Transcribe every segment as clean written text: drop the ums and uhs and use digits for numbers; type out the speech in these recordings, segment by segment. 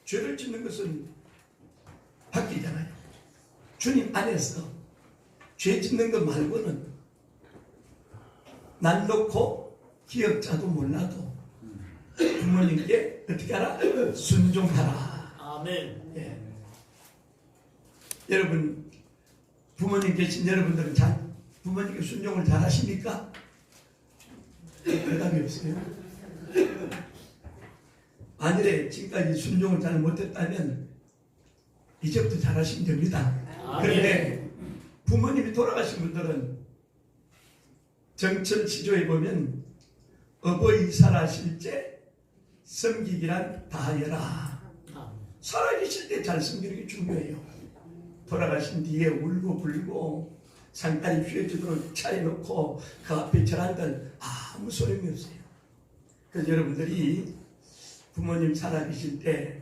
죄를 짓는 것은 바뀌잖아요. 주님 안에서 죄 짓는 것 말고는 난 놓고 기억자도 몰라도 부모님께 어떻게 하라? 순종하라. 아멘. 예. 여러분 부모님 계신 여러분들은 부모님께 순종을 잘 하십니까? 대답이 없어요. 만일에 지금까지 순종을 잘 못했다면 이제부터 잘 하시면 됩니다. 그런데 부모님이 돌아가신 분들은 정철지조에 보면 어버이 살아실제 섬기기란 다하여라. 살아계실 때 잘 섬기는 게 중요해요. 돌아가신 뒤에 울고 불고 상다리 휘어지도록 차려놓고 그 앞에 절한들 아무 소용이 없어요. 그래서 여러분들이 부모님 살아계실 때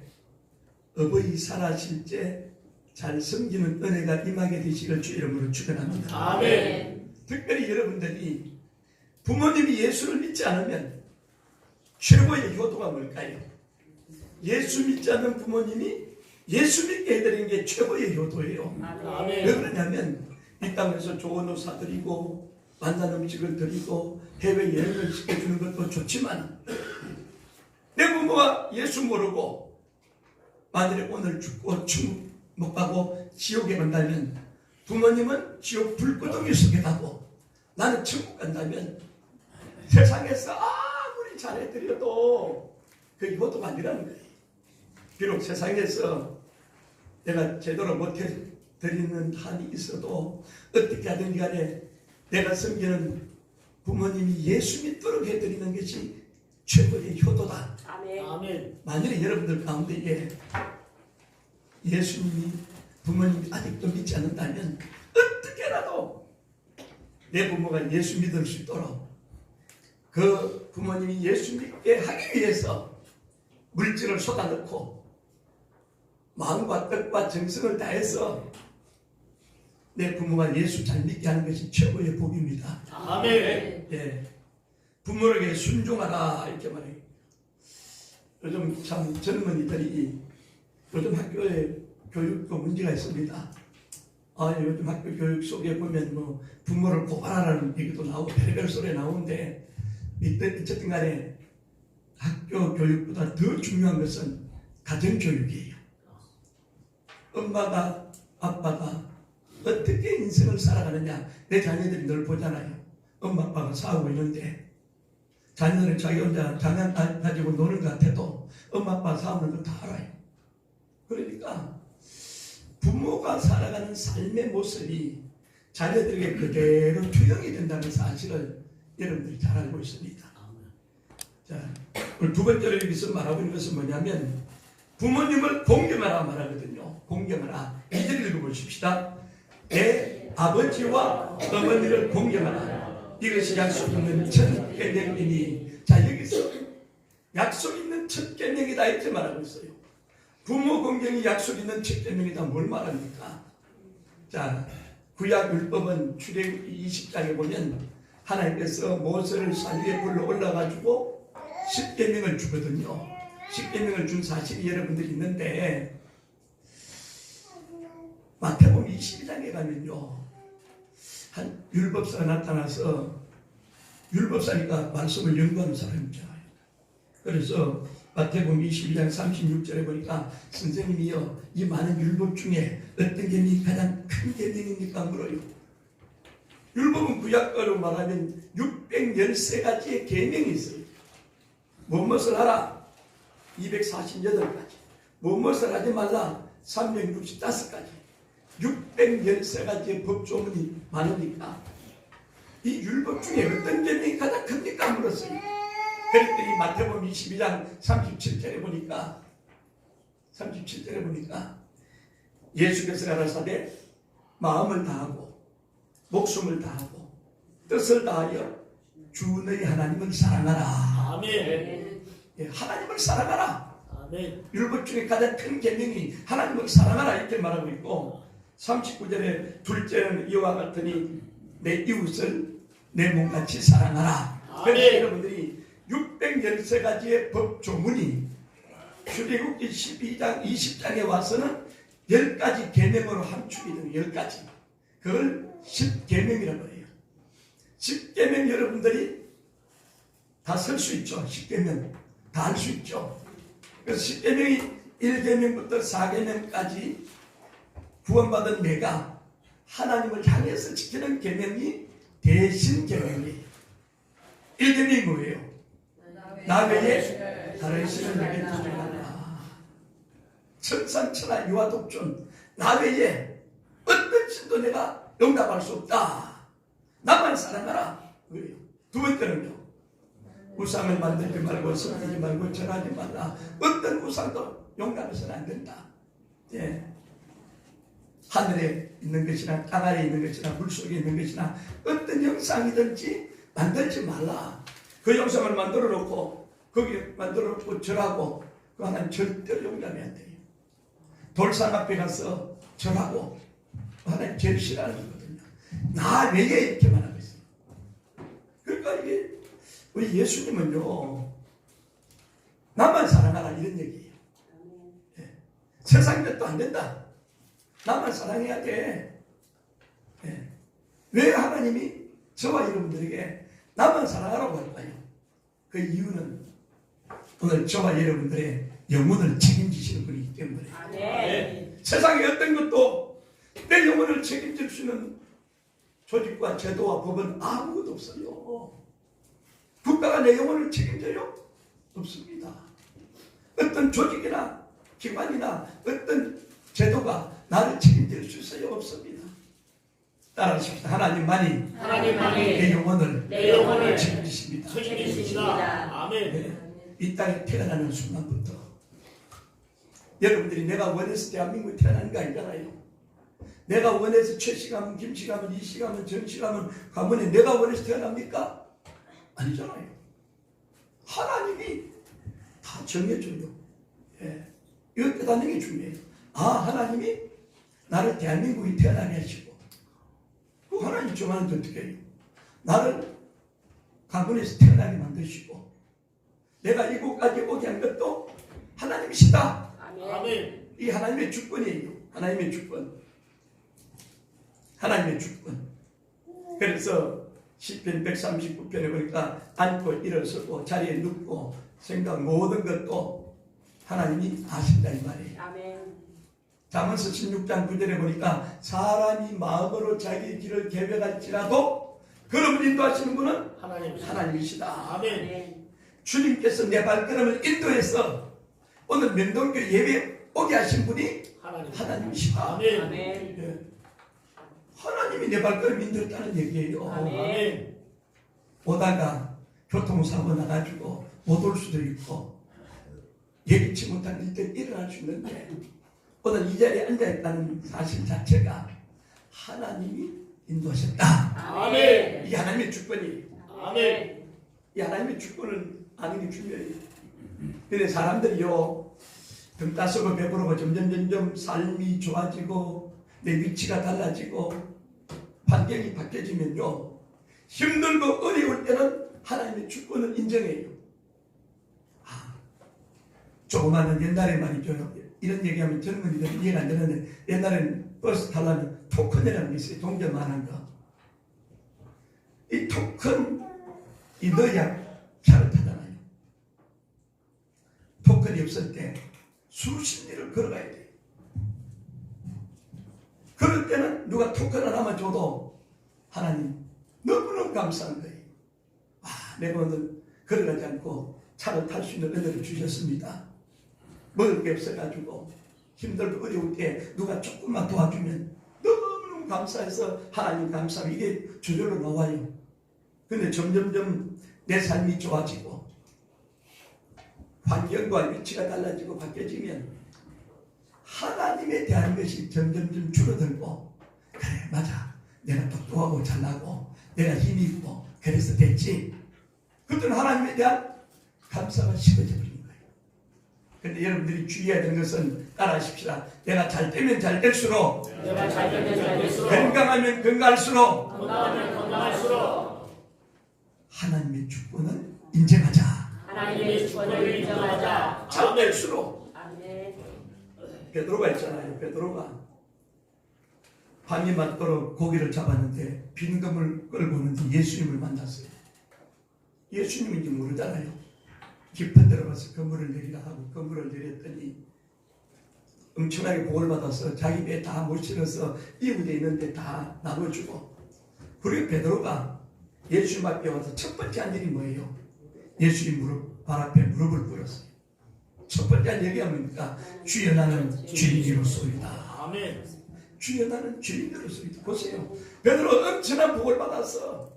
어버이 살아실 때 잘 섬기는 은혜가 임하게 되시길 주 이름으로 축원합니다. 아멘. 특별히 여러분들이 부모님이 예수를 믿지 않으면 최고의 효도가 뭘까요? 예수 믿지 않는 부모님이 예수 믿게 해드리는 게 최고의 효도예요. 아멘. 왜 그러냐면 이 땅에서 좋은 옷 사드리고 만난 음식을 드리고 해외여행을 시켜주는 것도 좋지만 내 부모가 예수 모르고 만일에 오늘 죽고 천국 못 가고 지옥에 간다면 부모님은 지옥 불구덩이 속에 가고 나는 천국 간다면 세상에서 아무리 잘해드려도 그 효도가 아니라는 거예요. 비록 세상에서 내가 제대로 못해드리는 한이 있어도 어떻게 하든 간에 내가 섬기는 부모님이 예수 믿도록 해드리는 것이 최고의 효도다. 아멘. 만일에 여러분들 가운데에 예수님이 부모님이 아직도 믿지 않는다면 어떻게라도 내 부모가 예수 믿을 수 있도록 그 부모님이 예수 믿게 하기 위해서 물질을 쏟아넣고 마음과 뜻과 정성을 다해서 내 부모가 예수 잘 믿게 하는 것이 최고의 복입니다. 아멘. 예, 부모에게 순종하라 이렇게 말해요. 요즘 참 젊은이들이 요즘 학교에 교육도 문제가 있습니다. 요즘 학교 교육 속에 보면 뭐 부모를 고발하라는 얘기도 나오고 별의별 소리 나오는데 어쨌든 간에 학교 교육보다 더 중요한 것은 가정교육이에요. 엄마가 아빠가 어떻게 인생을 살아가느냐 내 자녀들이 늘 보잖아요. 엄마 아빠가 싸우고 있는데 자녀들은 자기 혼자 장난 가지고 노는 것 같아도 엄마 아빠 싸우는 거 다 알아요. 그러니까 부모가 살아가는 삶의 모습이 자녀들에게 그대로 투영이 된다는 사실을 여러분들이 잘 알고 있습니다. 자, 오늘 두 번째로 여기서 말하고 있는 것은 뭐냐면 부모님을 공경하라 말하거든요. 공경하라. 2절 읽어보십시다. 내 아버지와 어머니를 공경하라. 이것이 약속 있는 첫 계명이니. 자, 여기서 약속 있는 첫 계명이다 이렇게 말하고 있어요. 부모 공경이 약속 있는 첫 계명이다. 뭘 말합니까? 자, 구약 율법은 출애굽기 20장에 보면 하나님께서 모세를 산 위에 불러 올라가지고 10계명을 주거든요. 10계명을 준 사실이 여러분들이 있는데 마태복음 22장에 가면요 한 율법사가 나타나서 율법사니까 말씀을 연구하는 사람이잖아요. 그래서 마태복음 22장 36절에 보니까 선생님이요 이 많은 율법 중에 어떤 계명이 가장 큰 계명입니까? 물어요. 율법은 구약으로 말하면 613가지의 계명이 있어요. 무엇을 하라 248가지, 무엇을 하지 말라 365가지, 613가지의 법조문이 많으니까 이 율법 중에 어떤 계명이 가장 큽니까? 물었어요. 그랬더니 마태복음 22장 37절에 보니까 예수께서 가라사대 마음을 다하고 목숨을 다하고 뜻을 다하여 주 너희 하나님을 사랑하라. 아멘. 예, 하나님을 사랑하라. 아멘. 율법 중에 가장 큰 계명이 하나님을 사랑하라 이렇게 말하고 있고 39절에 둘째는 이와 같으니 내 이웃을 내 몸같이 사랑하라. 그래서 여러분들이 613가지의 법 조문이 출애굽기 12장 20장에 와서는 10가지 계명으로 함축이 되는 10가지. 그걸 10계명이라고 해요. 10계명 여러분들이 다 쓸 수 있죠. 10계명 다 할 수 있죠. 그래서 10계명이 1계명부터 4계명까지 구원받은 내가 하나님을 향해서 지키는 계명이 대신 계명이에요. 1계명이 뭐예요? 나 외에 다른 신을 내게 두지 말라. 천상천하 유아독존 나 외에 어떤 신도 내가 용납할 수 없다. 나만 사랑하라. 그래요. 두 번째는요. 우상을 만들지 말고 섬기지 말고 절하지 말라. 어떤 우상도 용납해서는 안 된다. 예. 하늘에 있는 것이나 땅 아래에 있는 것이나 물속에 있는 것이나 어떤 형상이든지 만들지 말라. 그 형상을 만들어 놓고 거기 만들어 놓고 절하고 그 하나님 절대로 용납이 안 돼요. 돌산 앞에 가서 절하고 하나님 제일 싫어하는 거거든요. 나 외에 이렇게만 하고 있어요. 그러니까 이게 우리 예수님은요 나만 사랑하라 이런 얘기예요. 예. 세상 것도 안 된다. 나만 사랑해야 돼. 예. 왜 하나님이 저와 여러분들에게 나만 사랑하라고 할까요? 그 이유는 오늘 저와 여러분들의 영혼을 책임지시는 분이기 때문에. 아멘. 세상에 어떤 것도 내 영혼을 책임질 수 있는 조직과 제도와 법은 아무것도 없어요. 국가가 내 영혼을 책임져요? 없습니다. 어떤 조직이나 기관이나 어떤 제도가 나를 책임질 수 있어요? 없습니다. 따라하십시오. 하나님만이 내 영혼을 책임지십니다. 책임지십니다. 아멘. 네. 이 땅에 태어나는 순간부터 여러분들이 내가 원해서 대한민국에 태어난 거 아니잖아요. 내가 원해서 최씨 가문, 김씨 가문, 이씨 가문, 정씨 가문 가문에 내가 원해서 태어납니까? 아니잖아요. 하나님이 다 정해줘요. 예. 이거 깨닫는 게 중요해요. 아, 하나님이 나를 대한민국에 태어나게 하시고 그 하나님 좋아하는데 어떻게 해요? 나를 가문에서 태어나게 만드시고 내가 이곳까지 오게 한 것도 하나님이시다. 아멘. 이 하나님의 주권이에요. 하나님의 주권. 하나님의 주권. 그래서 시편 139편에 보니까 앉고 일어서고 자리에 눕고 생각 모든 것도 하나님이 아신다 이 말이에요. 아멘. 잠언서 16장 9절에 보니까 사람이 마음으로 자기 길을 계획할지라도 그름을 인도하시는 분은 하나님이시다. 아멘. 주님께서 내 발걸음을 인도해서 오늘 명동교 예배 오게 하신 분이 하나님이시다. 아멘. 예. 하나님이 내 발걸음 인도했다는 얘기예요. 아멘. 오다가 교통사고 나가지고 못 올 수도 있고 예기치 못한 일들 일어날 수 있는데 오늘 이 자리에 앉아있다는 사실 자체가 하나님이 인도하셨다. 아멘. 이게 하나님의 주권이에요. 아멘. 이 하나님의 주권을 아는 게 중요해요. 근데 사람들이요 등 따스고 배부르고 점점 삶이 좋아지고 내 위치가 달라지고 환경이 바뀌어지면요 힘들고 어려울 때는 하나님의 주권을 인정해요. 조그마한 옛날에 말이죠. 이런 얘기하면 젊은이들은 이해가 안 되는데 옛날에는 버스 타려면 토큰이라는 게 있어요. 동전만한 거. 이 토큰 이 넣어야 차를 타잖아요. 토큰이 없을 때 수십 리를 걸어가야 돼요. 그럴 때는 누가 토큰을 하나 줘도 하나님 너무너무 감사한 거예요. 내가 오늘 걸어가지 않고 차를 탈 수 있는 은혜를 주셨습니다. 먹을 게 없어가지고 힘들고 어려울 때 누가 조금만 도와주면 너무너무 감사해서 하나님 감사하면 이게 저절로 나와요. 근데 점점점 내 삶이 좋아지고 환경과 위치가 달라지고 바뀌어지면 하나님에 대한 것이 점점점 줄어들고 그래 맞아 내가 똑똑하고 잘나고 내가 힘이 있고 그래서 됐지. 그때는 하나님에 대한 감사가 식어져 버린 거예요. 그런데 여러분들이 주의해야 되는 것은 따라하십시다. 내가 잘 되면 잘 될수록 건강하면 건강할수록 건강할수록 하나님의 주권을 인정하자. 하나님의 주권을 인정하자. 잘 될수록 아멘. 베드로가 있잖아요. 베드로가 밤이 맞도록 고기를 잡았는데 빈금을 끌고 오는데 예수님을 만났어요. 예수님인지 모르잖아요. 깊은 데로 가서 그물을 내리라 하고 그물을 내렸더니 엄청나게 복을 받아서 자기 배에 다 못 실어서 이웃에 있는데 다 나눠주고, 그리고 베드로가 예수님 앞에 와서 첫 번째 한 일이 뭐예요? 예수님 발 앞에 무릎을 꿇었어요. 첫 번째 한 얘기가 뭡니까? 주여 나는 죄인이로소이다. 아멘. 주여 나는 죄인으로서이다. 보세요. 베드로 엄청난 복을 받아서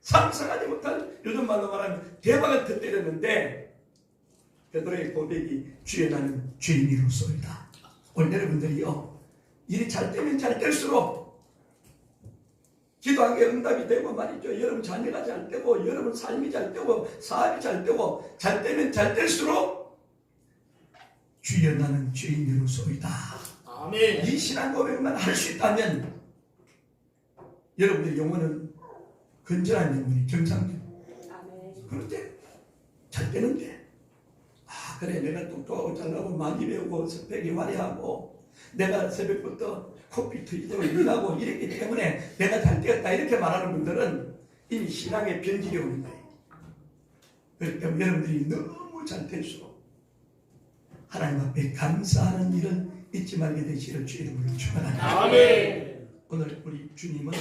상상하지 못한, 요즘 말로 말하면 대박을 터뜨렸는데, 베드로의 고백이 주여 나는 죄인이로소이다. 오늘 여러분들이요, 일이 잘 되면 잘 될수록 기도한 게 응답이 되고 말이죠. 여러분 자녀가 잘 되고 여러분 삶이 잘 되고 사업이 잘 되고 잘 되면 잘 될수록 주여 나는 죄인이로소이다. 아멘. 이 신앙 고백만 할 수 있다면 여러분의 영혼은 건전한 영혼이 정상적. 아멘. 그런데 잘 되는데, 아 그래 내가 똑똑하고 잘나고 많이 배우고 스펙이 화려하고 내가 새벽부터 커피 트이고 일하고 이랬기 때문에 내가 잘 되었다 이렇게 말하는 분들은 이미 신앙의 변질이 오는 거예요. 그렇기 때문에 여러분들이 너무 잘 될수록 하나님 앞에 감사하는 일을 잊지 말게 되시기를 주 이름으로 축원합니다. 아멘. 오늘 우리 주님은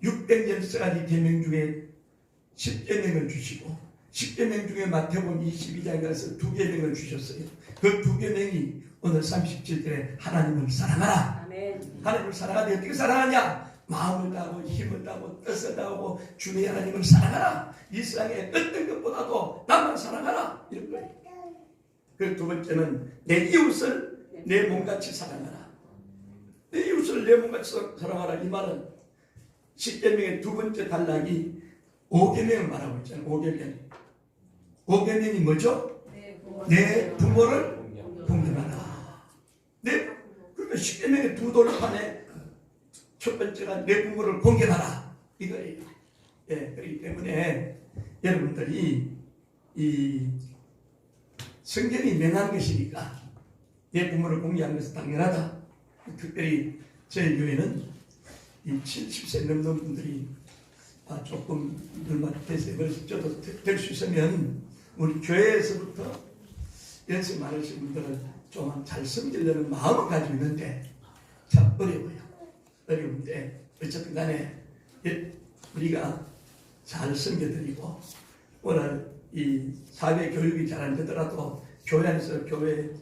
600열쇠가지 계명 중에 10계명을 주시고 10계명 중에 마태복음 22장에 가서 2계명을 주셨어요. 그 2계명이 오늘 37절에 하나님을 사랑하라. 아멘. 하나님을 사랑하되 어떻게 사랑하냐? 마음을 다하고 힘을 다하고 뜻을 다하고 주의 하나님을 사랑하라. 이 세상에 어떤 것보다도 나만 사랑하라. 이런 거예요. 그 두 번째는 내 이웃을 내 몸같이 사랑하라. 내 이웃을 내 몸같이 사랑하라. 이 말은 10계명의 두 번째 단락이 5계명을 말하고 있잖아요. 5계명. 5계명이 뭐죠? 내 부모를 공경하라. 그러니까 10계명의 두 돌판에 첫 번째가 내 부모를 공경하라. 이거예요. 예, 그렇기 때문에 여러분들이 이 성경이 명한 것이니까 내 부모를 공경하는 것은 당연하다. 특별히 저희 교회는 이 70세 넘는 분들이 조금 얼마 됐어요. 그래서 저도 될 수 있으면 우리 교회에서부터 연세 많으신 분들은 좀 잘 섬기려는 마음을 가지고 있는데 참 어려워요. 어려운데 어쨌든 간에 우리가 잘 섬겨드리고 오늘 이 사회 교육이 잘 안 되더라도 교회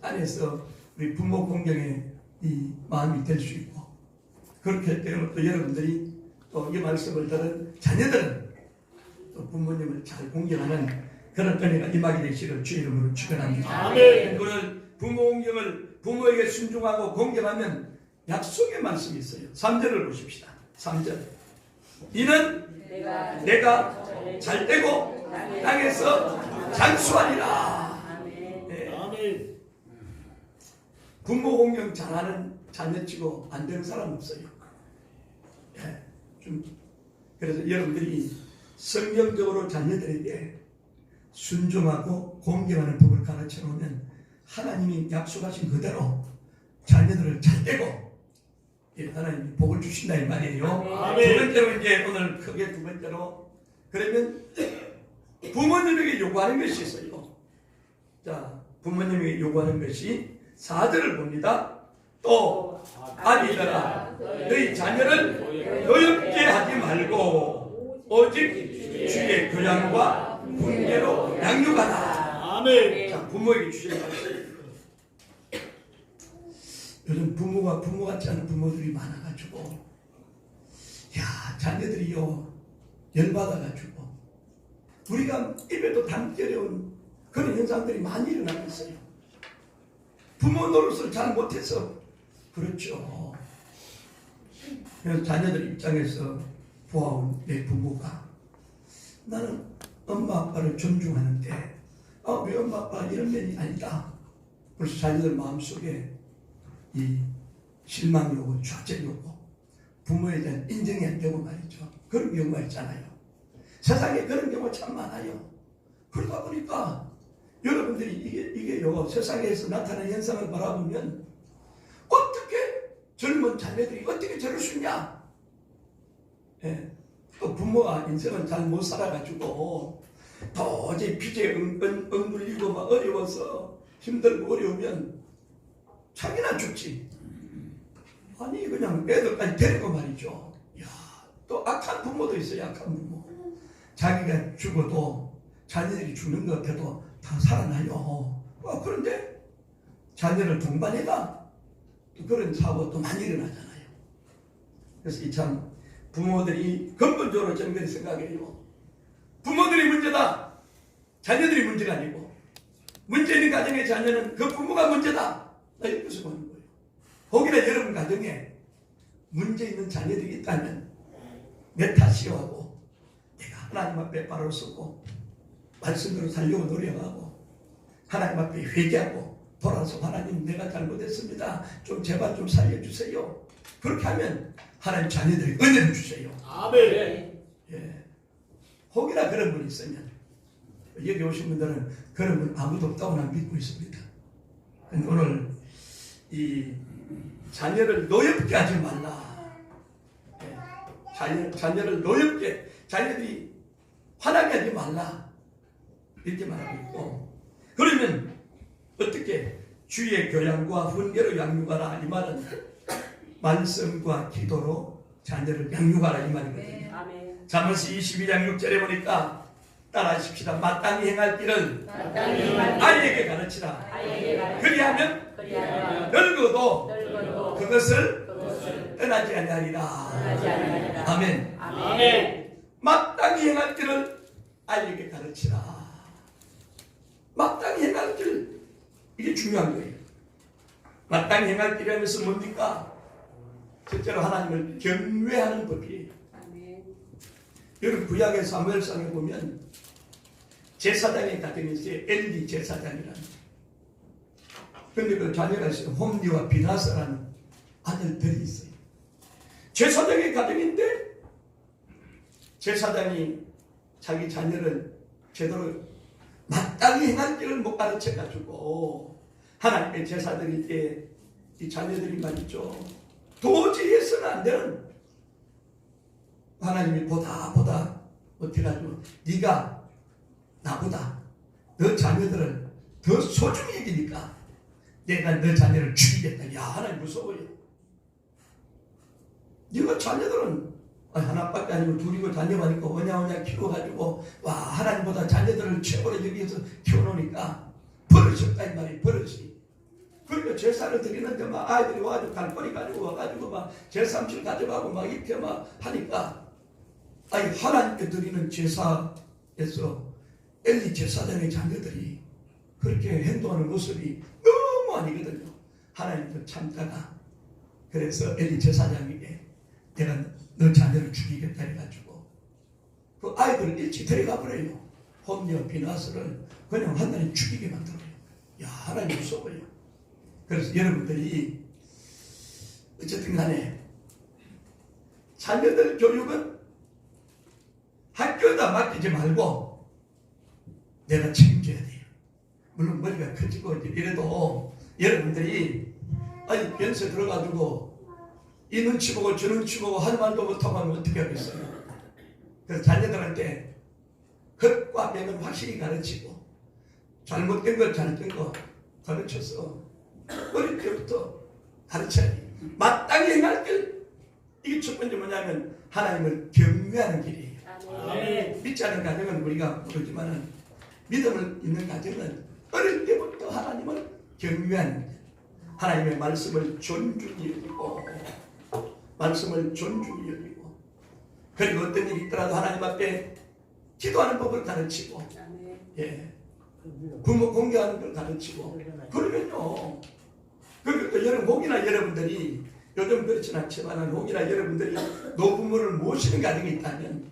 안에서 우리 부모 공경에 이 마음이 될 수 있고, 그렇기 때문에 또 여러분들이 또 이 말씀을 들은 자녀들은 또 부모님을 잘 공경하는 그런 은혜가 임하게 되시기를 주 이름으로 축원합니다. 아멘. 오늘 부모 공경을 부모에게 순종하고 공경하면 약속의 말씀이 있어요. 3절을 보십시다. 3절. 이는 내가 잘 되고 땅에서 장수하리라. 네. 아멘. 부모 공경 잘하는 자녀치고 안 되는 사람 없어요. 예, 그래서 여러분들이 성경적으로 자녀들에게 순종하고 공경하는 법을 가르쳐 놓으면 하나님이 약속하신 그대로 자녀들을 잘 되고 하나님이 복을 주신다 이 말이에요. 아멘. 두 번째로 이제 오늘 크게 두 번째로 그러면 부모님에게 요구하는 것이 있어요. 자, 부모님에게 요구하는 것이 4절을 봅니다. 또 아비들아 너희 자녀를 노엽게 하지 말고 오직 주의 교양과 훈계로 양육하라. 아멘. 자, 부모에게 주시는 말씀. 요즘 부모 같지 않은 부모들이 많아가지고, 야, 자녀들이요, 열받아가지고, 우리가 입에도 담기 어려운 그런 현상들이 많이 일어나고 있어요. 부모 노릇을 잘 못해서, 그렇죠. 그래서 자녀들 입장에서 보아온 내 부모가, 나는 엄마 아빠를 존중하는데, 왜 엄마 아빠 이런 면이 아니다. 그래서 자녀들 마음속에 이 실망이 오고 좌절이 오고 부모에 대한 인정이 안 되고 말이죠. 그런 경우가 있잖아요. 세상에 그런 경우 참 많아요. 그러다 보니까 여러분들이 이게요 세상에서 나타나는 현상을 바라보면 어떻게 젊은 자녀들이 어떻게 저럴 수 있냐? 예. 또 부모가 인생을 잘 못 살아가지고 도저히 빚에 엉눌리고 막 어려워서 힘들고 어려우면 자기나 죽지. 아니 그냥 애들까지 데리고 말이죠. 야, 또 악한 부모도 있어요. 악한 부모. 자기가 죽어도 자녀들이 죽는 것 같아도 다 살아나요. 그런데 자녀를 동반해가 또 그런 사고가 또 많이 일어나잖아요. 그래서 이 참 부모들이 근본적으로 저는 그렇게 생각해요. 부모들이 문제다. 자녀들이 문제가 아니고 문제 있는 가정의 자녀는 그 부모가 문제다. 나 이렇게 보는 거예요. 혹이나 여러분 가정에 문제 있는 자녀들이 있다면 내 탓이요 하고 내가 하나님 앞에 바로 서고 말씀대로 살려고 노력하고 하나님 앞에 회개하고 돌아서 하나님 내가 잘못했습니다. 좀 제발 좀 살려주세요. 그렇게 하면 하나님 자녀들이 은혜를 주세요. 아멘. 예. 혹이나 그런 분이 있으면 여기 오신 분들은 그런 분 아무도 없다고 난 믿고 있습니다. 근데 오늘 이 자녀를 노엽게 하지 말라. 예. 자녀를 노엽게 자녀들이 화나게 하지 말라. 이렇게 말하고 있고 그러면 어떻게 주의 교양과 훈계로 양육하라 이 말은 말씀과 기도로 자녀를 양육하라 이 말이거든요. 아멘. 잠언서 22장 6절에 보니까 따라하십시다. 마땅히 행할 길을 아이에게 가르치라. 그리하면 늙어도 그것을 떠나지 아니하리라. 아멘. 아멘. 마땅히 행할 길을 아이에게 가르치라. 마땅히 행할 길 이게 중요한 거예요. 마땅히 행할 길이라면서 뭡니까? 실제로 하나님을 경외하는 법이에요. 여러분 구약의 사무엘상에 보면 제사장의 가정이 있어요. 엘리 제사장이라는. 그런데 그 자녀가 있어요. 홈리와 비나스라는 아들들이 있어요. 제사장의 가정인데 제사장이 자기 자녀를 제대로 마땅히 행할 길을 못 가르쳐가지고 하나님의 제사드릴 때 이 자녀들이 말이죠. 도저히 해서는 안 되는 하나님이 보다 어떻게 가지고 네가 나보다 너 자녀들을 더 소중히 여기니까 내가 너 자녀를 죽이겠다. 야 하나님 무서워요. 네가 자녀들은 하나밖에 아니고 둘이고 자녀가니까 오냐오냐 키워가지고 와 하나님보다 자녀들을 최고로 여기서 키워놓으니까 버릇이 없다 이 말이에요. 버릇이. 그러니까 제사를 드리는데 막 아이들이 와가지고 갈거리 가지고 와가지고 막 제삼칠 가져가고 막 이렇게 막 하니까 아니 하나님께 드리는 제사에서 엘리 제사장의 자녀들이 그렇게 행동하는 모습이 너무 아니거든요. 하나님도 참다가 그래서 엘리 제사장에게 내가 너 자녀를 죽이겠다 해가지고 그 아이들을 일찍 데려가 버려요. 홈리와 비나스를 그냥 하나님 죽이게 만들어요. 야 하나님 무서워요. 그래서 여러분들이 어쨌든 간에 자녀들 교육은 학교에다 맡기지 말고 내가 책임져야 돼요. 물론 머리가 커지고 이래도 여러분들이 아니 연세 들어가지고 이 눈치 보고 저 눈치 보고 할 말도 못하고 하면 어떻게 하겠어요. 그래서 자녀들한테 헛과 명은 확실히 가르치고 잘못된 거 잘된 거 가르쳐서 어릴 때부터 가르쳐야 돼요. 마땅히 행할 길 이게 첫 번째 뭐냐면 하나님을 경외하는 길이에요. 아멘. 믿지 않은 가정은 우리가 모르지만 믿음을 있는 가정은 어릴 때부터 하나님을 경외하는 길. 하나님의 말씀을 존중히 여기고 말씀을 존중히 여기고 그리고 어떤 일이 있더라도 하나님 앞에 기도하는 법을 가르치고 예. 부모 공개하는 걸 가르치고 그러면요 그러니까 여러분 혹이나 여러분들이 요즘 그렇진 않지만 혹이나 여러분들이 노부모를 모시는 가정이 있다면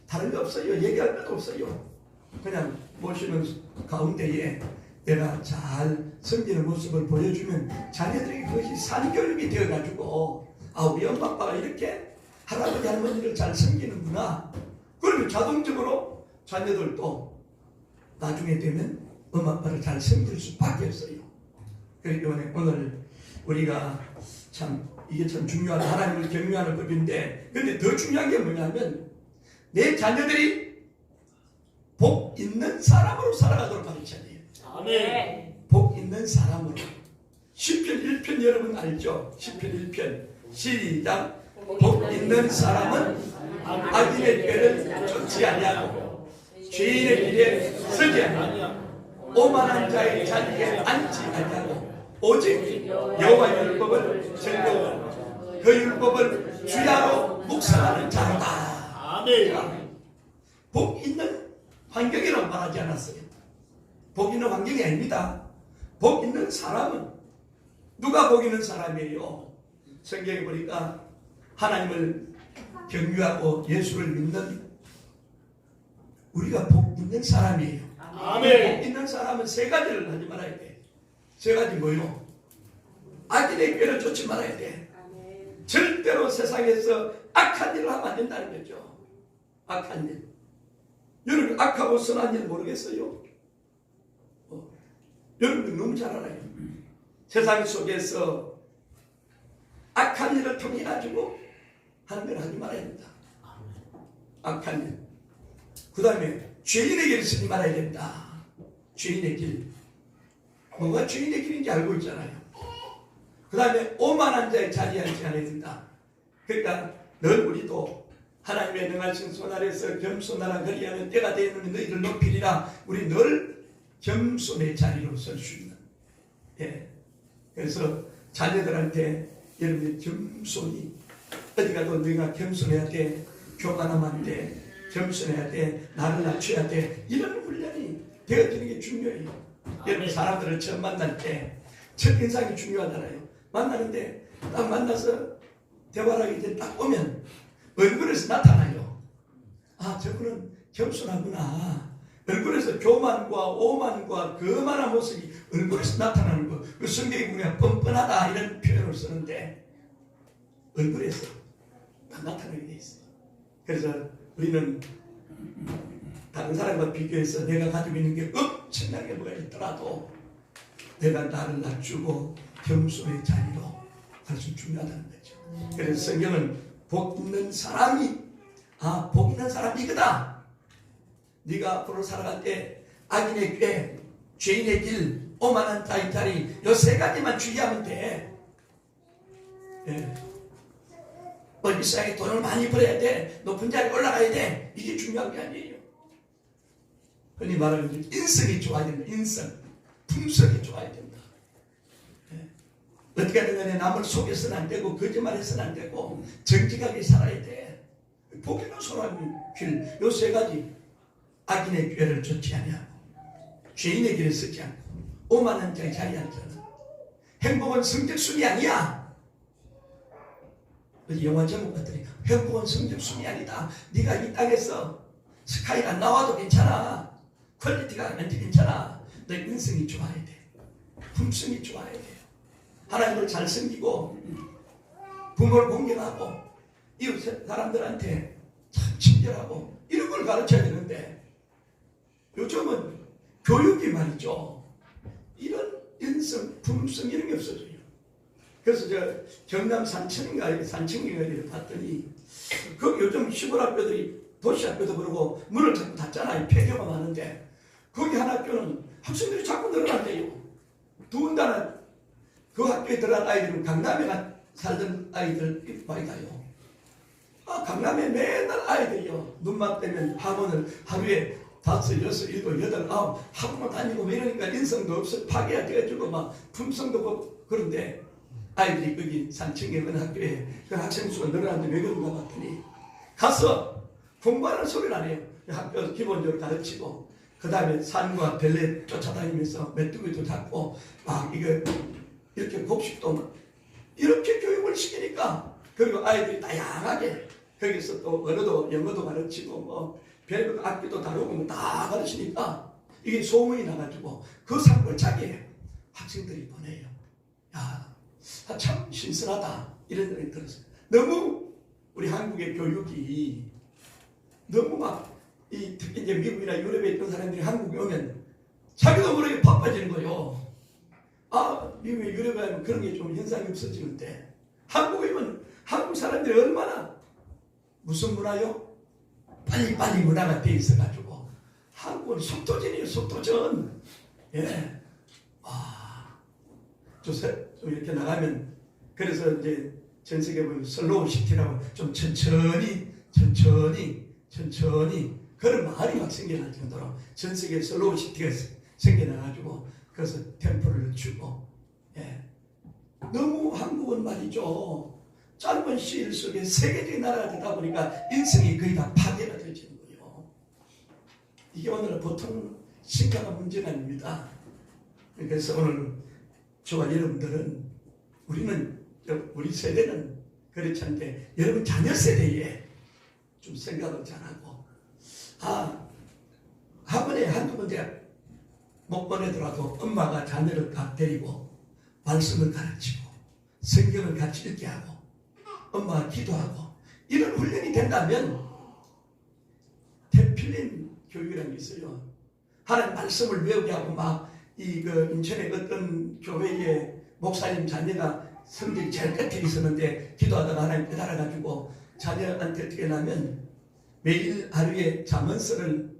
다른 게 없어요. 얘기할 것도 없어요. 그냥 모시는 가운데에 내가 잘 섬기는 모습을 보여주면 자녀들이 그것이 산교육이 되어가지고 아 우리 엄마 아빠가 이렇게 할아버지 할머니를 잘 섬기는구나. 그러면 자동적으로 자녀들도 나중에 되면 엄마 아빠를 잘 섬길 수밖에 없어요. 그렇기 때문에 오늘 우리가 참 이게 참 중요한 하나님을 경외하는 법인데, 근데 더 중요한 게 뭐냐면 내 자녀들이 복 있는 사람으로 살아가도록 가르쳐야 돼요. 아멘. 복 있는 사람으로. 시편 1편 여러분 알죠? 시편 1편 시작. 복 있는 사람은 악인의 꾀를 쫓지 아니하고 죄인의 길에 서지 아니하고 오만한 자의 자리에 앉지 아니하고 오직 여호와의 율법을 즐거워하고 그 율법을 주야로 묵상하는 자다. 아멘. 복 있는 환경이라고 말하지 않았어요. 복 있는 환경이 아닙니다. 복 있는 사람은 누가 복 있는 사람이에요? 성경에 보니까 하나님을 경유하고 예수를 믿는 우리가 복 있는 사람이에요. 아멘. 복 있는 사람은 세 가지를 하지 말아야 돼. 세 가지 뭐요? 악인의 꾀를 쫓지 말아야 돼. 절대로 세상에서 악한 일을 하면 안 된다는 거죠. 악한 일. 여러분 악하고 선한 일 모르겠어요? 여러분 너무 잘 알아요. 세상 속에서 악한 일을 통해 가지고 하는 걸 하지 말아야 된다. 악한 일. 그 다음에 죄인의 길을 쓰지 말아야 된다. 죄인의 길. 뭐가 죄인의 길인지 알고 있잖아요. 그 다음에 오만한 자의 자리에 앉지 않아야 된다. 그러니까 늘 우리도 하나님의 능하신 손 아래서 겸손하라 그리하면 때가 되는 너희를 높이리라. 우리 늘 겸손의 자리로 설 수 있는. 예. 그래서 자녀들한테 여러분이 겸손히 어디 가도 너희가 겸손해야 돼. 교만하면 안 돼. 겸손해야 돼. 나를 낮춰야 돼. 이런 훈련이 되어지는 게 중요해요. 여러분 사람들을 처음 만날 때 첫 인상이 중요하잖아요. 만나는데 딱 만나서 대화를 하게 돼 딱 보면 얼굴에서 나타나요. 아 저분은 겸손하구나. 얼굴에서 교만과 오만과 거만한 모습이 얼굴에서 나타나는 거. 그 성경이 우리가 뻔뻔하다 이런 표현을 쓰는데 얼굴에서 다 나타나게 돼 있어요. 그래서 우리는 다른 사람과 비교해서 내가 가지고 있는 게 엄청나게 뭐가 있더라도 내가 나를 낮추고 겸손의 자리로 갈 수 중요하다는 거죠. 그래서 성경은 복 있는 사람이 복 있는 사람이 이거다. 네가 앞으로 살아갈 때 악인의 꾀, 죄인의 길, 오만한 자의 자리 이 세 가지만 주의하면 돼. 예. 이 세상에 돈을 많이 벌어야 돼. 높은 자리에 올라가야 돼. 이게 중요한 게 아니에요. 흔히 말하는 인성이 좋아야 된다. 인성, 품성이 좋아야 된다. 예. 어떻게 하든 간에 남을 속여서는 안 되고 거짓말해서는 안 되고 정직하게 살아야 돼. 복 있는 사람의 길, 이 세 가지. 악인의 꾀를 쫓지 아니하고 죄인의 길을 쓰지 않고 오만한 자의 자리에 앉지 않아. 행복은 성적순이 아니야. 영화 제목 같더니 행복은 성적순이 아니다. 네가 이 땅에서 스카이가 안 나와도 괜찮아. 퀄리티가 안 괜찮아. 너 인성이 좋아야 돼. 품성이 좋아야 돼요. 하나님을 잘 섬기고 부모를 공경하고 이웃 사람들한테 참 친절하고 이런 걸 가르쳐야 되는데 요즘은 교육이 말이죠. 이런 인성, 품성 이런 게 없어져요. 그래서 저 경남 산청인가 봤더니 그 요즘 시골 학교들이 도시 학교도 그러고 문을 자꾸 닫잖아요. 폐교가 많은데 거기 한 학교는 학생들이 자꾸 늘어난대요. 더군다나 그 학교에 들어간 아이들은 강남에 살던 아이들 많이 가요. 강남에 맨날 아이들이요. 눈만 떼면 학원을 하루에 5, 6, 7, 8, 9 학원만 다니고 뭐 이러니까 인성도 없어 파괴가 되어지고 막 품성도 없고 그런데 아이들이 거기 산청에 어느 학교에 그 학생 수가 늘어났는데 왜 그런가 봤더니 가서 공부하는 소리를 안 해요. 학교 기본적으로 가르치고 그 다음에 산과 별내 쫓아다니면서 메뚜기도 잡고 막 이렇게 곡식도 이렇게 교육을 시키니까 그리고 아이들이 다양하게 거기서 또 언어도 영어도 가르치고 뭐 별거 악기도 다루고 뭐 다 가르치니까 이게 소문이 나가지고 그 산골짜기에 학생들이 보내요. 야, 참 신선하다 이런 생각이 들었어요. 너무 우리 한국의 교육이 너무 막 특히 이제 미국이나 유럽에 있던 사람들이 한국에 오면 자기도 모르게 바빠지는 거예요. 미국에 유럽에 가면 그런 게 좀 현상이 없어지는데 한국에 오면 한국 사람들이 얼마나 무슨 문화요? 빨리빨리 문화가 돼 있어가지고 한국은 속도전이에요. 속도전. 예. 좀 이렇게 나가면 그래서 이제 전 세계 보면 슬로우 시티라고 좀 천천히 그런 마을이 막 생겨날 정도로 전 세계 슬로우 시티가 생겨나가지고 그래서 템포를 주고 예. 너무 한국은 말이죠. 짧은 시일 속에 세계적인 나라가 되다 보니까 인생이 거의 다 파괴가 되어지는 거예요. 이게 오늘은 보통 심각한 문제가 아닙니다. 그래서 오늘 저와 여러분들은 우리 세대는 그렇지 않은데 여러분 자녀 세대에 좀 생각을 잘하고 학원에 한두 번째 못 보내더라도 엄마가 자녀를 다 데리고 말씀을 가르치고 성경을 같이 읽게 하고 엄마가 기도하고 이런 훈련이 된다면 태필린 교육이라는 게 있어요. 하나님 말씀을 외우게 하고 인천의 어떤 교회의 목사님 자녀가 성적이 제일 끝에 있었는데 기도하다가 하나님 깨달아가지고 자녀한테 어떻게 하냐면 매일 하루에 잠언서를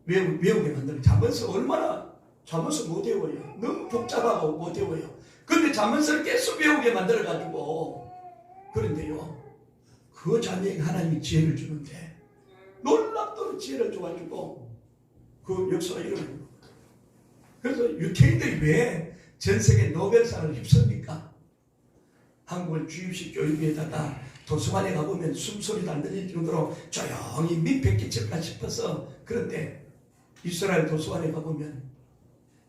외우게 만들어요. 잠언서 얼마나 잠언서 못 외워요. 너무 복잡하고 못 외워요. 근데 잠언서를 계속 외우게 만들어가지고 그런데요. 그 자녀에게 하나님이 지혜를 주는데 놀랍도록 지혜를 줘가지고 그 역사가 일어나는 거예요. 그래서 유태인들이 왜 전 세계 노벨상을 휩습니까? 한국을 주입식 교육에다가 도서관에 가보면 숨소리도 안 들릴 정도로 조용히 민폐 끼칠까 싶어서 그런데 이스라엘 도서관에 가보면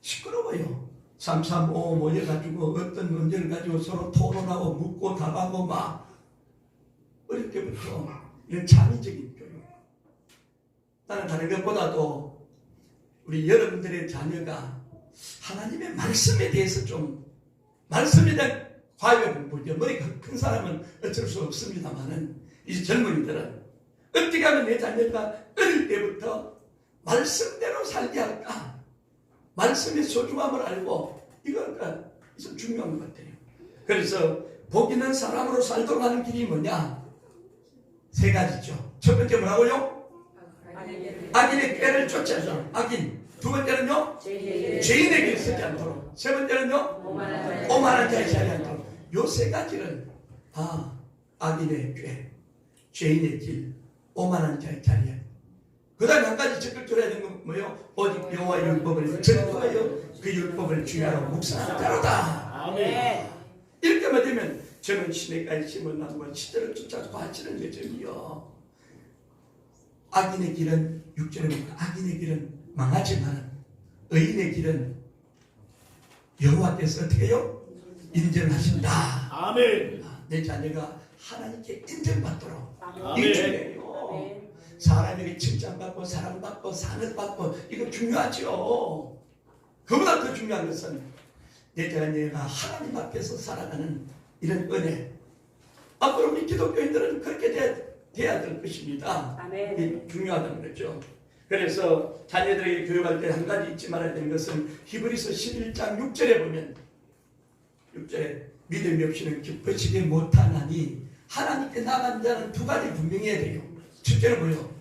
시끄러워요. 335 모여가지고 어떤 문제를 가지고 서로 토론하고 묻고 답하고 어릴 때부터 이런 창의적인 교육. 나는 다른 것보다도 우리 여러분들의 자녀가 하나님의 말씀에 대해서 말씀에 대한 과외 공부죠. 머리가 큰 사람은 어쩔 수 없습니다만은 이 젊은이들은 어떻게 하면 내 자녀가 어릴 때부터 말씀대로 살게 할까? 말씀의 소중함을 알고 이거 중요한 것 같아요. 그래서 복 있는 사람으로 살도록 하는 길이 뭐냐? 3가지죠. 첫 번째 뭐라고요? 악인의 꾀를 쫓아서 악인. 두 번째는요? 죄인의 길을 서지 않도록. 세 번째는요? 오만한 자의 자리에 않도록. 요 3가지를 악인의 꾀, 죄인의 길, 오만한 자의 자리에. 그 다음에 한 가지 적극적으로 해야 되는 건 뭐예요? 오직 여호와의 율법을 전도하여 그 율법을 주야로 묵상하는 자로다. 아멘. 이렇게만 되면 저는 시내까지 심은 나무가 시대를 쫓아서 바치는 예정이요. 악인의 길은 6절에 보니까 악인의 길은 망하지만 의인의 길은 여호와께서 어떻게 해요? 인정하신다. 아멘. 내 자녀가 하나님께 인정받도록 아멘. 이 중요해요. 사람에게 칭찬받고 사랑받고 사랑받고 이거 중요하죠. 그보다 더 중요한 것은 내 자녀가 하나님 앞에서 살아가는 이런 은혜. 앞으로 우리 기독교인들은 그렇게 돼야 될 것입니다. 아멘. 이게 중요하다는 거죠. 그래서 자녀들에게 교육할 때 한 가지 잊지 말아야 되는 것은 히브리서 11장 6절에 보면 6절에 믿음이 없이는 기뻐지지 못하나니 하나님께 나간 자는 2가지 분명히 해야 돼요. 첫째는 뭐예요?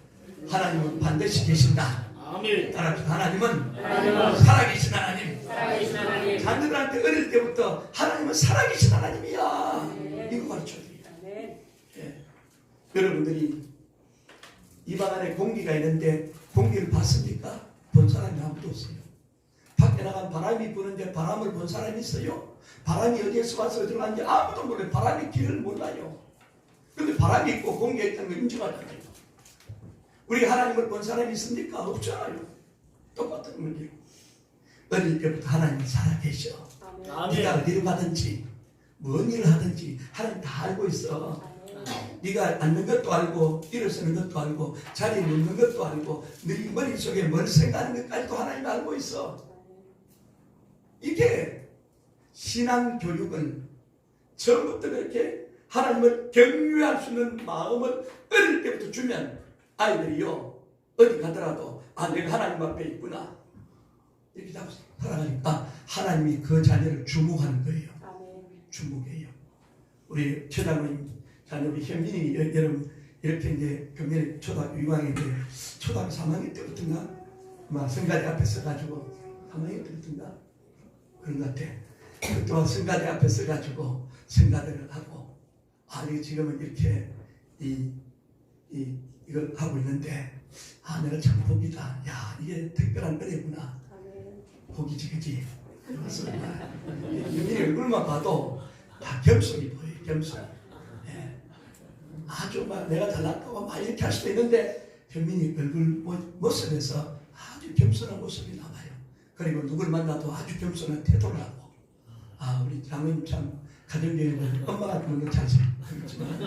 하나님은 반드시 계신다. 아멘. 따라서 하나님은 하나님은 살아계신 하나님. 살아계신 하나님. 자녀들한테 어릴 때부터 하나님은 살아계신 하나님이야. 이거 가르쳐드립니다. 예. 여러분들이 입안 안에 공기가 있는데 공기를 봤습니까? 본 사람이 아무도 없어요. 밖에 나간 바람이 부는데 바람을 본 사람이 있어요? 바람이 어디에서 와서 어디로 가는지 아무도 몰라요. 바람의 길을 몰라요. 그런데 바람이 있고 공기가 있다는 걸 인정하잖아요. 우리 하나님을 본 사람이 있습니까? 없잖아요. 똑같은 문제로. 어릴 때부터 하나님은 살아계셔. 아멘. 네가 어디를 가든지 뭔 일을 하든지 하나님 다 알고 있어. 네가 앉는 것도 알고 일어서는 것도 알고 자리에 눕는 것도 알고 네 머릿속에 뭘 생각하는 것까지도 하나님 알고 있어. 이게 신앙교육은 처음부터 그렇게 하나님을 경외할 수 있는 마음을 어릴 때부터 주면 아이들이요 어디 가더라도 내가 하나님 앞에 있구나 이렇게 잡고 살아가니까 하나님이 그 자녀를 주목하는 거예요. 주목해요. 우리 최장로님 자녀 우리 현민이 여러분 이렇게 이제 경년에 초등학교 6학년인데 초등학교 3학년 때부터인가 막 성가대 앞에 서가지고 3학년 때부터인가 그런 것 같아. 그동안 성가대 앞에 서가지고 성가대를 하고 이게 지금은 이렇게 이걸 하고 있는데 내가 참 복이다. 야 이게 특별한 은혜구나. 복이지 그지? 맞습니다. 윤민이 얼굴만 봐도 다 겸손이 보여요. 겸손. 예. 아주 막 내가 잘났다고 막 이렇게 할 수도 있는데 현민이 얼굴 모습에서 아주 겸손한 모습이 나와요. 그리고 누굴 만나도 아주 겸손한 태도를 하고 우리 장모님 참 가정교육은 엄마가 그런 거 잘생겼지만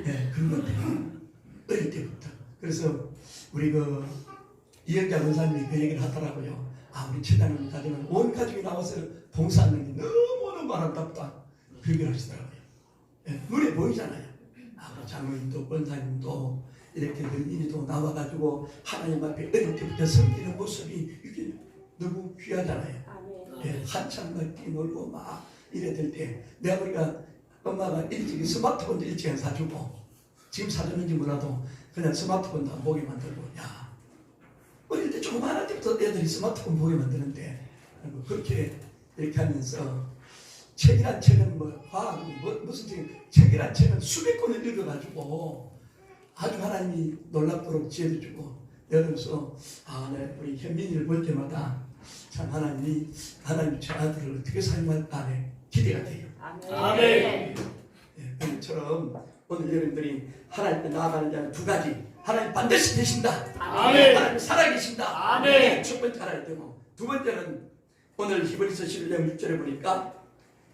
예, 그런 것들 어릴 때부터 그래서 우리 이영자 원사님이 그 얘기를 하더라고요. 우리 최장님 가정은 온 가족이 나와서 봉사하는 게 너무너무 아름답다 그 얘기를 하시더라고요. 예, 눈에 보이잖아요. 우리 장모님도 원사님도 이렇게 은인이도 나와가지고 하나님 앞에 어릴 때부터 섬기는 모습이 이게 너무 귀하잖아요. 예, 한참 막 뛰놀고 막 이래될 때 내가 보니까 엄마가 일찍 스마트폰도 일찍 사주고 지금 사주는지 몰라도 그냥 스마트폰도 안 보게 만들고 어릴 때 조그마한 때부터 애들이 스마트폰 보게 만드는데 그렇게 이렇게 하면서 책이란 책은 과학 무슨 책이란 책은 수백 권을 읽어가지고 아주 하나님이 놀랍도록 지혜를 주고 그래서 우리 현민이를 볼 때마다 참 하나님이 저 아들을 어떻게 사용할까 기대가 돼요. 아멘. 그처럼 오늘 여러분들이 하나님 앞에 나아가는 자는 두 가지. 하나님 반드시 계신다. 아멘. 하나님 살아계신다. 아멘. 첫 번째 알아야 되고 두 번째는 오늘 히브리서 11장 6절에 보니까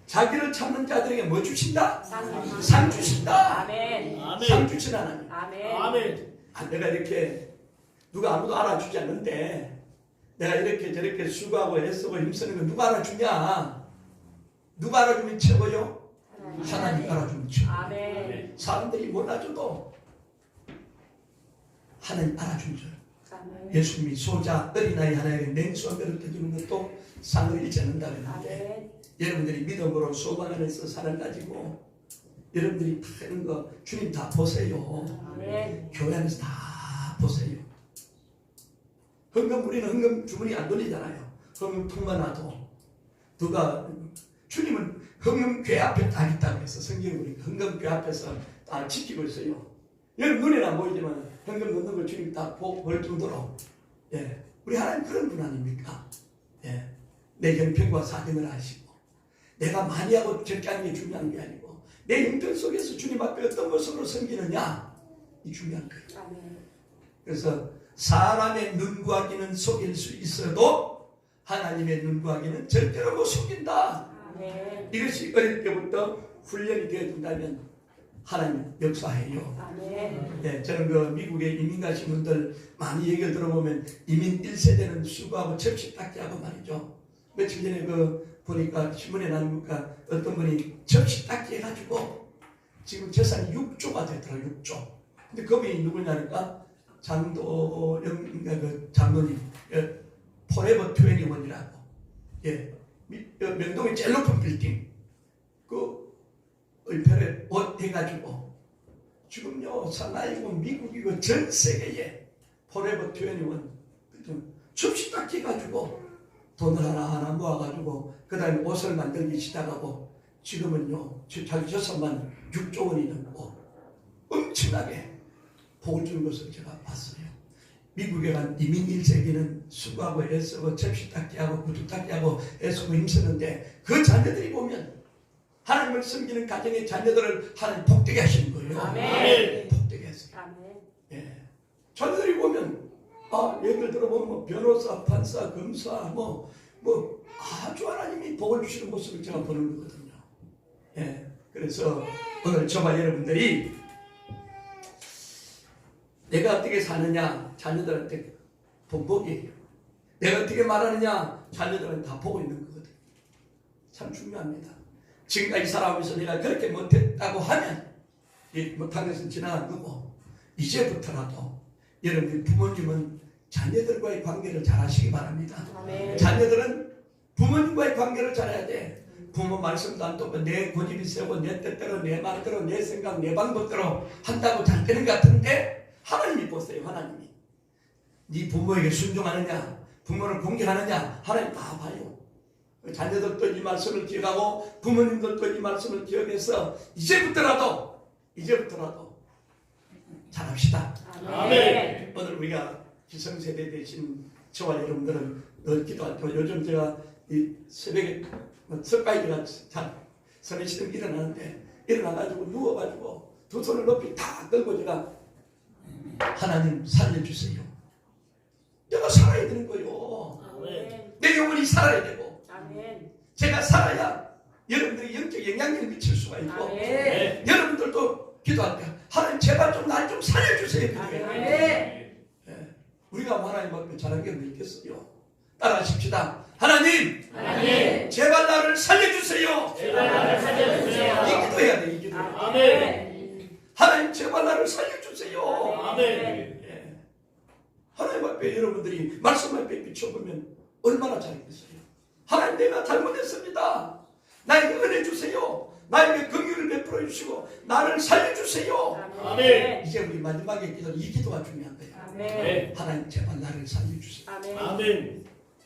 자기를 찾는 자들에게 뭐 주신다? 상 주신다. 아멘. 상 주신 하나님. 아멘. 내가 이렇게 누가 아무도 알아주지 않는데 내가 이렇게 저렇게 수고하고 애쓰고 힘쓰는 거 누가 알아주냐? 누가 알아주면 최고요? 하나님 알아주면 최고. 아멘. 사람들이 몰라줘도 하나님 알아준 줄. 아멘. 예수님이 소자 어린아이 하나에게 냉수와 멸을 떠주는 것도 상을 잃지 않는다 그랬는데 여러분들이 믿음으로 소망 안에서 사랑 가지고 여러분들이 다 하는 거 주님 다 보세요. 아멘. 교회 안에서 다 보세요. 우리는 헌금 주머니 안 돌리잖아요. 헌금통만 놔도 누가 주님은 헌금 궤 앞에 딱 있다고 해서 성경에 보니까 헌금 궤 앞에서 다 지키고 있어요. 여러분 눈에는 안 보이지만 헌금 넣는 걸 주님 다 볼 정도로 우리 하나님 그런 분 아닙니까? 내 형편과 사정을 아시고 내가 많이 하고 적게 하는 게 중요한 게 아니고 내 형편 속에서 주님 앞에 어떤 모습으로 섬기느냐 이 중요한 거예요. 아멘. 그래서 사람의 눈구하기는 속일 수 있어도 하나님의 눈구하기는 절대로 못 속인다. 아멘. 이것이 어릴 때부터 훈련이 되어진다면 하나님 역사해요. 아멘. 저는 미국에 이민 가신 분들 많이 얘기를 들어보면 이민 1세대는 수고하고 접시 닦기 하고 말이죠. 며칠 전에 보니까 신문에 나오니까 어떤 분이 접시 닦기 해가지고 지금 재산이 6조가 되더라고요. 6조. 근데 그분이 누구냐니까 장도영 장로님 포레버 21이라고 명동의 제일 높은 빌딩 의편에 옷 해가지고 지금요 상하이고 미국이고 전 세계에 포레버 21 접시 닦기 해가지고 돈을 하나 모아가지고 그 다음에 옷을 만들기 시작하고 지금은요 자기 재산만 6조 원이 넘고 엄청나게 복을 주는 것을 제가 봤어요. 미국에 간 이민 1세기는 수고하고 애쓰고 접시 닦기하고 구두 닦기하고 애쓰고 힘쓰는데 그 자녀들이 보면 하나님을 섬기는 가정의 자녀들을 하나님 복되게 하시는 거예요. 아멘. 복되게 하세요. 아멘. 자녀들이 보면 얘기를 들어보면 변호사, 판사, 검사 아주 하나님이 복을 주시는 모습을 제가 보는 거거든요. 그래서 오늘 저와 여러분들이 내가 어떻게 사느냐 자녀들한테 본보기예요. 내가 어떻게 말하느냐 자녀들은 다 보고 있는 거거든요. 참 중요합니다. 지금까지 살아오면서 내가 그렇게 못했다고 하면 못한 것은 지나간 거고 이제부터라도 여러분 부모님은 자녀들과의 관계를 잘 하시기 바랍니다. 아멘. 자녀들은 부모님과의 관계를 잘해야 돼. 부모 말씀도 안 듣고 내 고집이 세고 내 뜻대로 내 말대로 내 생각 내 방법대로 한다고 잘 되는 것 같은데 하나님이 보세요. 하나님이 네 부모에게 순종하느냐 부모를 공경하느냐 하나님 다 봐요. 자녀들도 이 말씀을 기억하고 부모님들도 이 말씀을 기억해서 이제부터라도 잘합시다. 아멘. 오늘 우리가 기성세대 되신 저와 여러분들은 늘 기도하고 요즘 제가 이 새벽에 석가이가 잘 서내시름 일어나는데 일어나가지고 누워가지고 두 손을 높이 다 들고 제가 하나님 살려주세요. 내가 살아야 되는 거예요. 아멘. 내 영혼이 살아야 되고 아멘. 제가 살아야 여러분들이 영적 영향력을 미칠 수가 있고 아멘. 여러분들도 기도할 때 하나님 제발 좀 날 좀 살려주세요. 기도해요. 아멘. 우리가 하나님 앞에 잘한 게 뭐 있겠어요? 따라하십시다. 하나님 하나님. 제발 나를 살려주세요. 제발 나를 살려주세요. 이 기도해야 돼. 이 기도. 아멘. 하나님 제발 나를 살려주세요. 아멘. 예. 하나님 앞에 여러분들이 말씀 앞에 비춰보면 얼마나 잘했겠어요. 하나님 내가 잘못했습니다. 나에게 은혜 주세요. 나에게 긍휼을 베풀어 주시고 나를 살려주세요. 아멘. 이제 우리 마지막에 기도 이 기도가 중요한 거예요. 아멘. 하나님 제발 나를 살려주세요. 아멘. 아멘.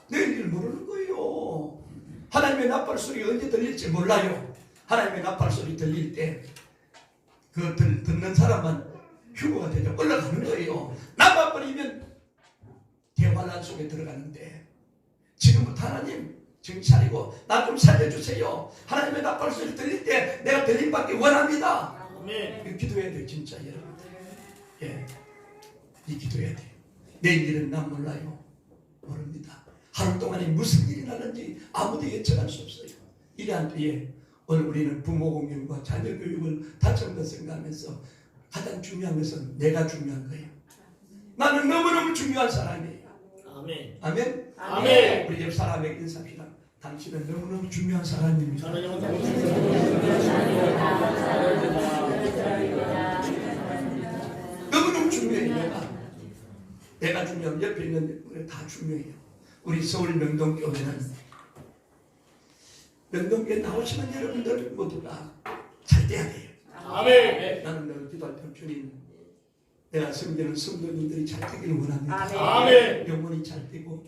내일 모르는 거예요. 하나님의 나팔 소리가 언제 들릴지 몰라요. 하나님의 나팔 소리 들릴 때 그 듣는 사람만 휴거가 되죠. 올라가는 거예요. 나만 버리면 대환란 속에 들어가는데 지금부터 하나님 정신 차리고 나 좀 살려주세요. 하나님의 나팔 소리 들릴 때 내가 들림받기 원합니다. 아멘. 이 기도해야 돼요. 진짜 여러분들. 예, 이 기도해야 돼요. 내일 일은 난 몰라요. 모릅니다. 하루 동안에 무슨 일이 나는지 아무도 예측할 수 없어요. 이러한 때에 오늘 우리는 부모 공경과 자녀 교육을 다시 한번 생각하면서 가장 중요한 것은 내가 중요한 거예요. 나는 너무너무 중요한 사람이에요. 아멘. 아멘. 아멘. 우리 옆 사람에게 인사합시다. 당신은 너무너무 중요한 사람입니다. 저는 영원 너무너무 중요해요. 내가 중요하면 옆에 있는 우리 다 중요해요. 우리 서울 명동교회는 명동교회 나오시면 여러분들 모두가 잘 돼야 돼요. 아멘. 나는 늘 기도할 때 주님 내가 섬기는 성도님들이 잘 되기를 원합니다. 아멘. 영혼이 잘 되고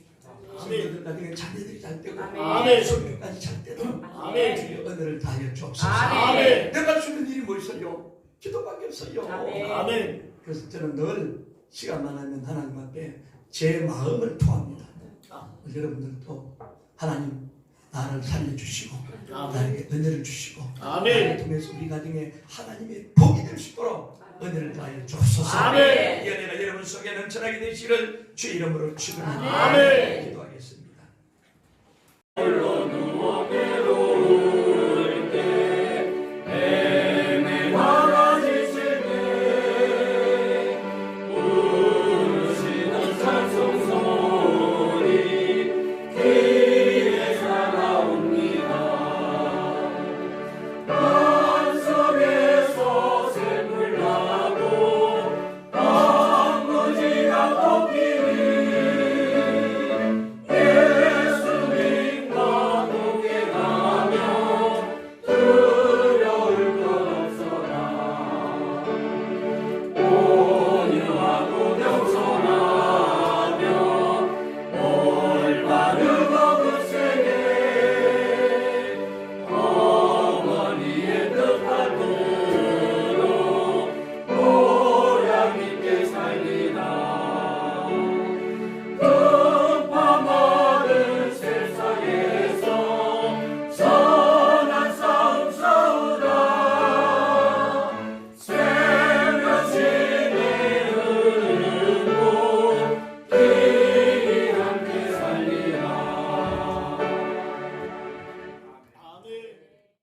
성도들 나중에 자녀들이 잘 되고 아멘. 성도까지 잘 되도록 아멘. 주의 은혜를 다하여 주옵소서. 아멘. 내가 주는 일이 뭐 있어요? 기도밖에 없어요. 아멘. 아멘. 그래서 저는 늘 시간만 하면 하나님 앞에 제 마음을 토합니다. 여러분들도 하나님 나를 살려주시고 아멘. 나에게 은혜를 주시고 아멘. 나를 통해서 우리 가정에 하나님의 복이 될 수 있도록 은혜를 다하여 주옵소서. 아멘. 이 은혜가 여러분 속에 넘쳐나게 되시기를 주의 이름으로 축원합니다. 아멘. 기도하겠습니다.